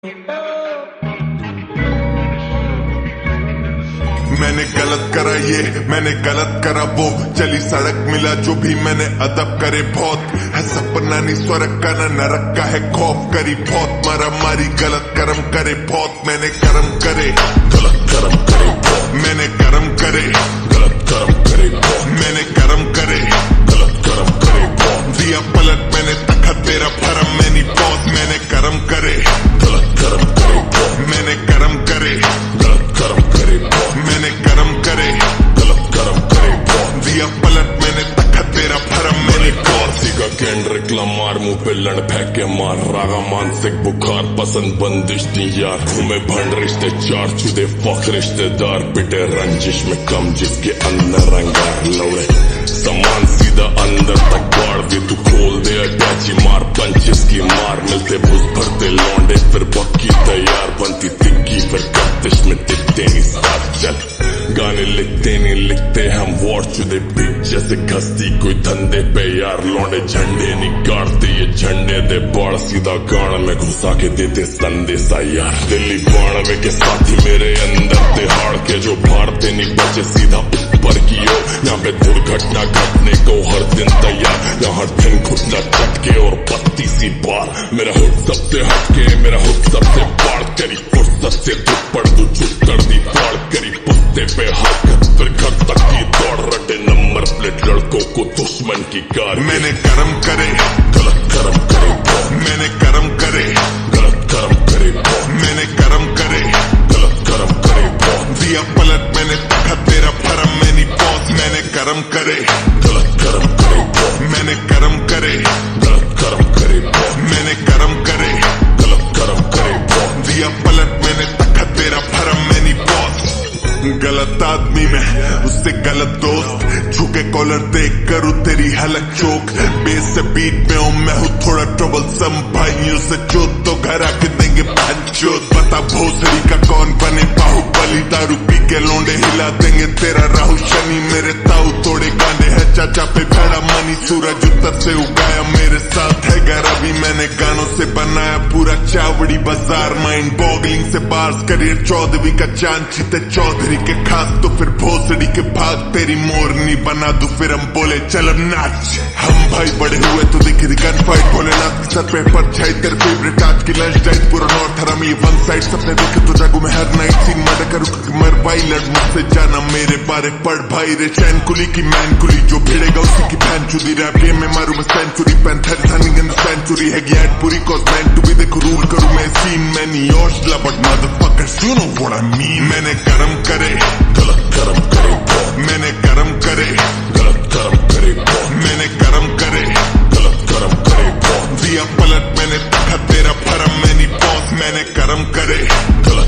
मैंने गलत करा ये, मैंने गलत करा वो, चली सड़क मिला जो भी मैंने अदब करे बहुत है सपना नहीं स्वर्ग का ना नरक का है खौफ करी बहुत मारा मारी गलत कर्म करे बहुत मैंने कर्म करे गलत कर्म करे मैंने कर्म करे गलत कर्म करे मैंने कर्म करे गलत कर्म करे दिया पलट मैंने तखत तेरा फरम मैं नहीं बॉस मैंने कर्म करे गलत कर्म करे मैंने कर्म करे गलत कर्म करे मैंने कर्म करे गलत कर्म करे दिया पलट मैंने तखत तेरा फरम मैंने का केंड्रिक लमार मुंह पे लड़ फेंके मार रागा मानसिक बुखार पसंद बंदिश दी यार घूमे भंड रिश्ते चार चुदे फक रिश्तेदार पिटे रंजिश में कम जिसके अंदर रंगार लौड़े सामान सीधा अंदर तक बाढ़ दे तू खोल दे अटैची मार पंचिस की मार मिलते बुझ भरते लौंडे फिर पक्की तैयार बनती तिक्की फिर कत्तिश में टिकते नहीं साथ चल गाने लिखते नहीं लिखते हम वॉर चुदे बिग जैसे घसती कोई धंधे पे यार लौंडे झंडे नहीं काटते ये झंडे दे बाढ़ सीधा गाड़ में घुसा के देते संदेशा यार दिल्ली बाढ़ के साथी मेरे अंदर तिहाड़ के जो भारते नहीं बचे सीधा ऊपर की ओर यहाँ पे दुर्घटना घटने को हर दिन तैयार यहाँ हर दिन घुटना चटके और पत्ती सी बार मेरा हुड सबसे हटके मेरा हुड सबसे बाढ़ करी फुर्सत से दुपड़ तू चुप कर दी बाढ़ करी पुस्ते पे हाथ फिर घर तक की दौड़ रटे नंबर प्लेट लड़कों को दुश्मन की कार मैंने कर्म करे गलत कर्म करे मैंने कर्म करे गलत कर्म करे मैंने कर्म करे गलत कर्म करे दिया पलट मैंने तखत तेरा फरम मैं नहीं बॉस मैंने कर्म करे गलत कर्म करे मैंने कर्म करे गलत कर्म करे मैंने कर्म करे गलत कर्म करे दिया पलट मैंने तखत तेरा फरम मैं नहीं बॉस गलत आदमी में उससे गलत दोस्त झुके कॉलर देख करूँ तेरी हलक चोक बेस से बीट में हूँ मैं हूँ थोड़ा ट्रबल सम भाइयों से चोट तो घर आके देंगे पंचोत बता भोसड़ी का कौन बने बाहुबली दारू पी के लौंडे हिला देंगे तेरा राहु शनि मेरे ताऊ तोड़े गांडे है चाचा पे खड़ा मनी सूरज उत्तर से उगाया मेरे साथ है घर अभी मैंने गानों से बनाया पूरा चावड़ी बाजार माइंड बॉगलिंग से बार्स करियर 14वीं का चांद छीते चौधरी के खास तो फिर भोसड़ी के भाग तेरी मोरनी बना दू फिर हम बोले चल नाच हम भाई बड़े हुए तो दिखी गन फाइट भोलेनाथ के सर पे परछाई तेरे फेवरेट आज की लंच डाइट पूरा नॉर्थ हरा में वन साइड सपने देखे तो जागू मैं हर नाइट सीन मर्डर करूँ क्योंकि मर भाई लड़ मुझसे जाना मेरे बारे पढ़ भाई रे चैन कुली की मैन कुली जो भिड़ेगा उसी की बहन चुदी रैप गेम में मारू मैं century panther running in the century है गैट पूरी कॉज मैन टू बी देखो रूल करूँ मैं सीन मैं नहीं योशला but motherfuckers you know what I mean मैंने कर्म करे गलत कर्म करे मैंने कर्म करे गलत कर्म करे मैंने कर्म करे गलत कर्म करे दिया पलट मैंने तखत तेरा फरम मैं नहीं बॉस मैंने कर्म करे गलत